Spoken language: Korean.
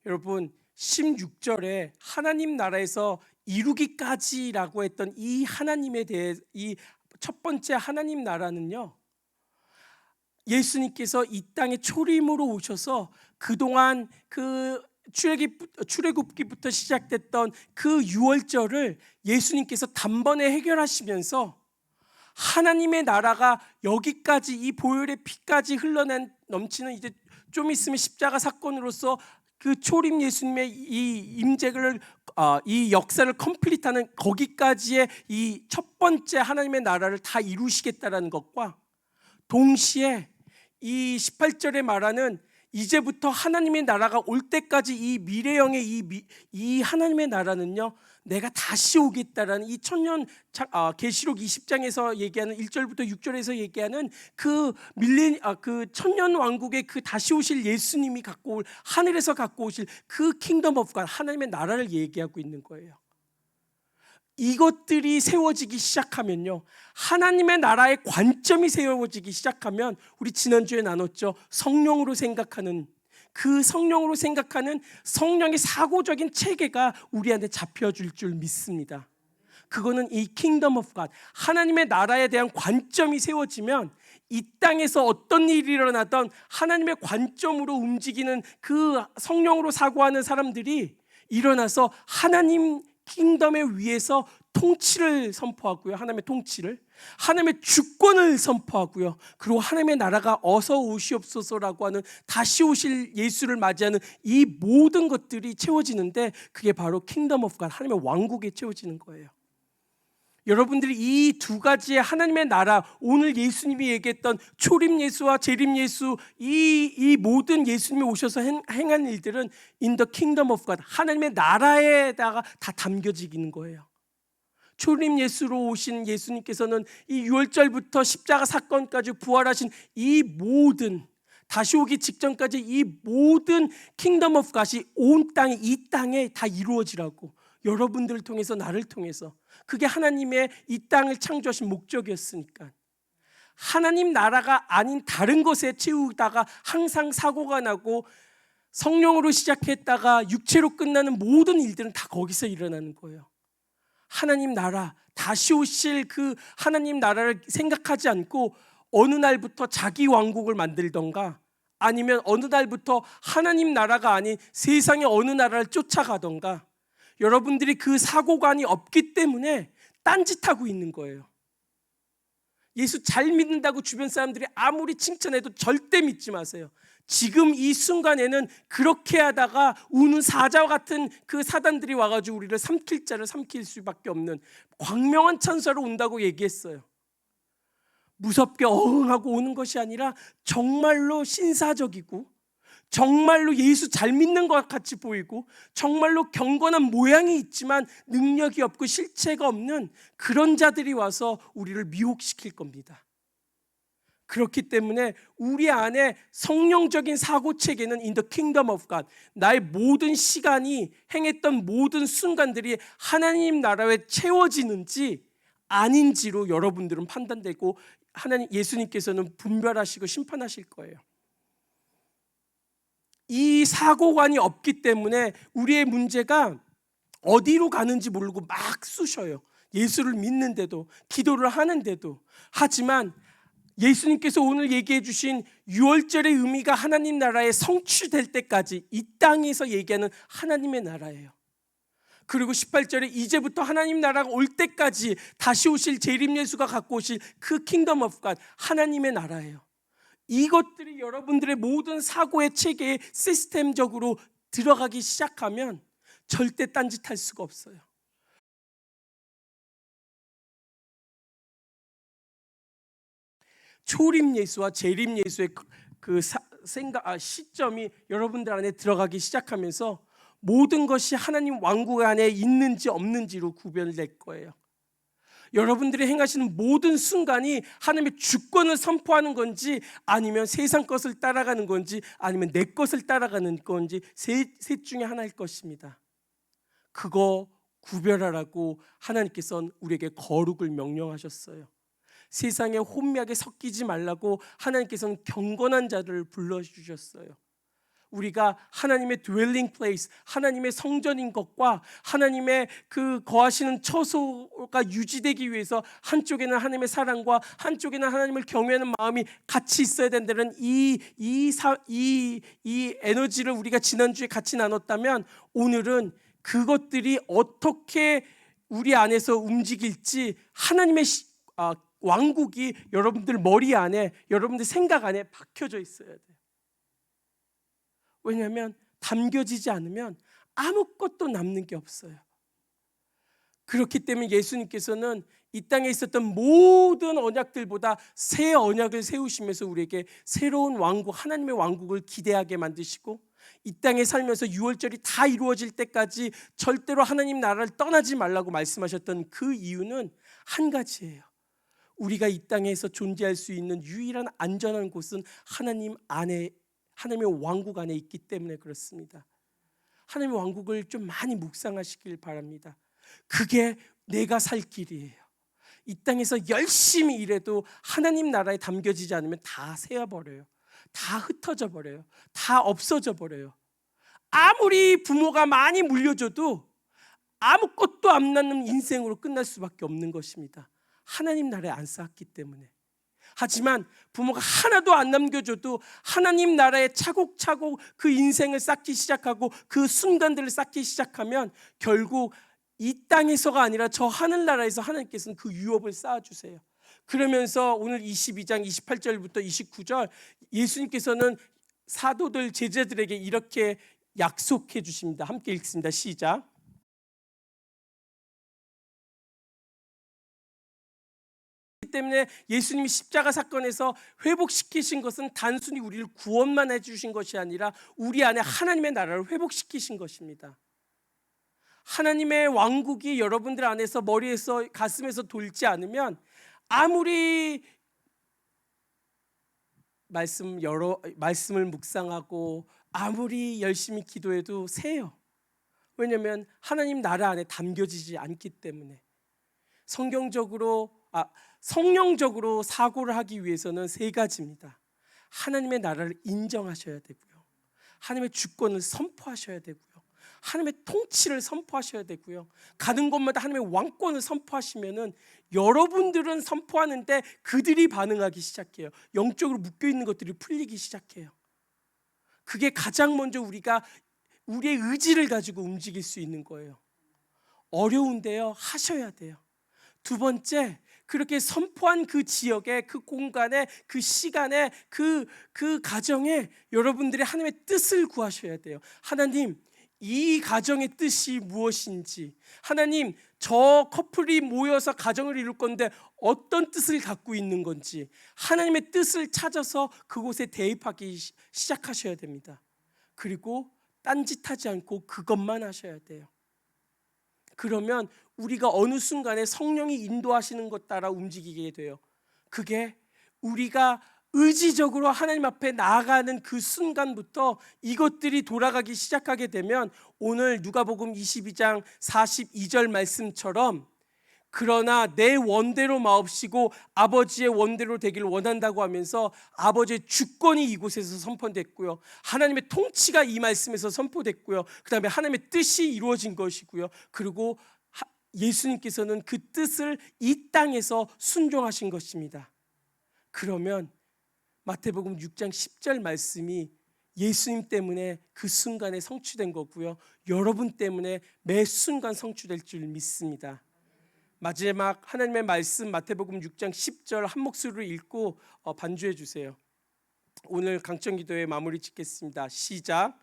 여러분 16절에 하나님 나라에서 이루기까지라고 했던 이 하나님에 대해 이 첫 번째 하나님 나라는요, 예수님께서 이 땅에 초림으로 오셔서 그동안 그 출애굽기부터 시작됐던 그 유월절을 예수님께서 단번에 해결하시면서 하나님의 나라가 여기까지 이 보혈의 피까지 흘러난 넘치는, 이제 좀 있으면 십자가 사건으로서 그 초림 예수님의 이 임재를 이 역사를 컴플리트하는 거기까지의 이 첫 번째 하나님의 나라를 다 이루시겠다라는 것과 동시에 이 18절에 말하는 이제부터 하나님의 나라가 올 때까지 이 미래형의 이 하나님의 나라는요, 내가 다시 오겠다라는 이 천년 계시록 20장에서 얘기하는 1절부터 6절에서 얘기하는 그 천년 왕국의 그 다시 오실 예수님이 갖고 올, 하늘에서 갖고 오실 그 킹덤 오브 갓, 하나님의 나라를 얘기하고 있는 거예요. 이것들이 세워지기 시작하면요, 하나님의 나라의 관점이 세워지기 시작하면, 우리 지난주에 나눴죠, 성령으로 생각하는 그 성령으로 생각하는 성령의 사고적인 체계가 우리 안에 잡혀줄 줄 믿습니다. 그거는 이 킹덤 오브 갓, 하나님의 나라에 대한 관점이 세워지면 이 땅에서 어떤 일이 일어나던 하나님의 관점으로 움직이는 그 성령으로 사고하는 사람들이 일어나서 하나님 킹덤의 위에서 통치를 선포하고요, 하나님의 통치를, 하나님의 주권을 선포하고요, 그리고 하나님의 나라가 어서 오시옵소서라고 하는 다시 오실 예수를 맞이하는 이 모든 것들이 채워지는데, 그게 바로 킹덤 오브 갓, 하나님의 왕국에 채워지는 거예요. 여러분들이 이 두 가지의 하나님의 나라, 오늘 예수님이 얘기했던 초림 예수와 재림 예수, 이 모든 예수님이 오셔서 행한 일들은 in the kingdom of God, 하나님의 나라에다가 다 담겨지는 거예요. 초림 예수로 오신 예수님께서는 이 유월절부터 십자가 사건까지 부활하신 이 모든, 다시 오기 직전까지 이 모든 킹덤 오브 갓이 온 땅에, 이 땅에 다 이루어지라고, 여러분들을 통해서, 나를 통해서, 그게 하나님의 이 땅을 창조하신 목적이었으니까. 하나님 나라가 아닌 다른 것에 채우다가 항상 사고가 나고, 성령으로 시작했다가 육체로 끝나는 모든 일들은 다 거기서 일어나는 거예요. 하나님 나라, 다시 오실 그 하나님 나라를 생각하지 않고 어느 날부터 자기 왕국을 만들던가, 아니면 어느 날부터 하나님 나라가 아닌 세상의 어느 나라를 쫓아가던가, 여러분들이 그 사고관이 없기 때문에 딴짓하고 있는 거예요. 예수 잘 믿는다고 주변 사람들이 아무리 칭찬해도 절대 믿지 마세요. 지금 이 순간에는 그렇게 하다가 우는 사자와 같은 그 사단들이 와가지고 우리를 삼킬 자를 삼킬 수밖에 없는 광명한 천사로 온다고 얘기했어요. 무섭게 어흥하고 오는 것이 아니라 정말로 신사적이고, 정말로 예수 잘 믿는 것 같이 보이고, 정말로 경건한 모양이 있지만 능력이 없고 실체가 없는 그런 자들이 와서 우리를 미혹시킬 겁니다. 그렇기 때문에 우리 안에 성령적인 사고체계는 in the kingdom of God, 나의 모든 시간이, 행했던 모든 순간들이 하나님 나라에 채워지는지 아닌지로 여러분들은 판단되고, 하나님 예수님께서는 분별하시고 심판하실 거예요. 이 사고관이 없기 때문에 우리의 문제가 어디로 가는지 모르고 막 쑤셔요. 예수를 믿는데도, 기도를 하는데도. 하지만 예수님께서 오늘 얘기해 주신 유월절의 의미가 하나님 나라에 성취될 때까지 이 땅에서 얘기하는 하나님의 나라예요. 그리고 18절에 이제부터 하나님 나라가 올 때까지 다시 오실 재림 예수가 갖고 오실 그 킹덤 오브 갓, 하나님의 나라예요. 이것들이 여러분들의 모든 사고의 체계에 시스템적으로 들어가기 시작하면 절대 딴짓할 수가 없어요. 초림 예수와 재림 예수의 그 시점이 여러분들 안에 들어가기 시작하면서 모든 것이 하나님 왕국 안에 있는지 없는지로 구별될 거예요. 여러분들이 행하시는 모든 순간이 하나님의 주권을 선포하는 건지, 아니면 세상 것을 따라가는 건지, 아니면 내 것을 따라가는 건지, 셋 중에 하나일 것입니다. 그거 구별하라고 하나님께서는 우리에게 거룩을 명령하셨어요. 세상에 혼미하게 섞이지 말라고 하나님께서는 경건한 자들을 불러주셨어요. 우리가 하나님의 dwelling place, 하나님의 성전인 것과 하나님의 그 거하시는 처소가 유지되기 위해서 한쪽에는 하나님의 사랑과 한쪽에는 하나님을 경외하는 마음이 같이 있어야 된다는 이 에너지를 우리가 지난주에 같이 나눴다면, 오늘은 그것들이 어떻게 우리 안에서 움직일지 하나님의 왕국이 여러분들 머리 안에, 여러분들 생각 안에 박혀져 있어야 돼요. 왜냐하면 담겨지지 않으면 아무것도 남는 게 없어요. 그렇기 때문에 예수님께서는 이 땅에 있었던 모든 언약들보다 새 언약을 세우시면서 우리에게 새로운 왕국, 하나님의 왕국을 기대하게 만드시고, 이 땅에 살면서 유월절이 다 이루어질 때까지 절대로 하나님 나라를 떠나지 말라고 말씀하셨던 그 이유는 한 가지예요. 우리가 이 땅에서 존재할 수 있는 유일한 안전한 곳은 하나님 안에, 하나님의 왕국 안에 있기 때문에 그렇습니다. 하나님의 왕국을 좀 많이 묵상하시길 바랍니다. 그게 내가 살 길이에요. 이 땅에서 열심히 일해도 하나님 나라에 담겨지지 않으면 다 새어버려요. 다 흩어져 버려요. 다 없어져 버려요. 아무리 부모가 많이 물려줘도 아무것도 안 남는 인생으로 끝날 수밖에 없는 것입니다. 하나님 나라에 안 쌓았기 때문에. 하지만 부모가 하나도 안 남겨줘도 하나님 나라에 차곡차곡 그 인생을 쌓기 시작하고 그 순간들을 쌓기 시작하면 결국 이 땅에서가 아니라 저 하늘나라에서 하나님께서는 그 유업을 쌓아주세요. 그러면서 오늘 22장 28절부터 29절 예수님께서는 사도들, 제자들에게 이렇게 약속해 주십니다. 함께 읽습니다. 시작. 때문에 예수님이 십자가 사건에서 회복시키신 것은 단순히 우리를 구원만 해주신 것이 아니라 우리 안에 하나님의 나라를 회복시키신 것입니다. 하나님의 왕국이 여러분들 안에서, 머리에서, 가슴에서 돌지 않으면 아무리 말씀을 묵상하고 아무리 열심히 기도해도 새요. 왜냐하면 하나님 나라 안에 담겨지지 않기 때문에. 성령적으로 사고를 하기 위해서는 세 가지입니다. 하나님의 나라를 인정하셔야 되고요, 하나님의 주권을 선포하셔야 되고요, 하나님의 통치를 선포하셔야 되고요, 가는 곳마다 하나님의 왕권을 선포하시면은 여러분들은 선포하는데 그들이 반응하기 시작해요. 영적으로 묶여있는 것들이 풀리기 시작해요. 그게 가장 먼저 우리가 우리의 의지를 가지고 움직일 수 있는 거예요. 어려운데요, 하셔야 돼요. 두 번째, 그렇게 선포한 그 지역에, 그 공간에, 그 시간에, 그 가정에 여러분들이 하나님의 뜻을 구하셔야 돼요. 하나님, 이 가정의 뜻이 무엇인지, 하나님, 저 커플이 모여서 가정을 이룰 건데 어떤 뜻을 갖고 있는 건지, 하나님의 뜻을 찾아서 그곳에 대입하기 시작하셔야 됩니다. 그리고 딴짓하지 않고 그것만 하셔야 돼요. 그러면 우리가 어느 순간에 성령이 인도하시는 것 따라 움직이게 돼요. 그게 우리가 의지적으로 하나님 앞에 나아가는 그 순간부터 이것들이 돌아가기 시작하게 되면, 오늘 누가복음 22장 42절 말씀처럼 그러나 내 원대로 마옵시고 아버지의 원대로 되기를 원한다고 하면서 아버지의 주권이 이곳에서 선포됐고요, 하나님의 통치가 이 말씀에서 선포됐고요, 그 다음에 하나님의 뜻이 이루어진 것이고요, 그리고 예수님께서는 그 뜻을 이 땅에서 순종하신 것입니다. 그러면 마태복음 6장 10절 말씀이 예수님 때문에 그 순간에 성취된 거고요, 여러분 때문에 매 순간 성취될 줄 믿습니다. 마지막 하나님의 말씀 마태복음 6장 10절 한 목소리로 읽고 반주해 주세요. 오늘 강청기도의 마무리 짓겠습니다. 시작.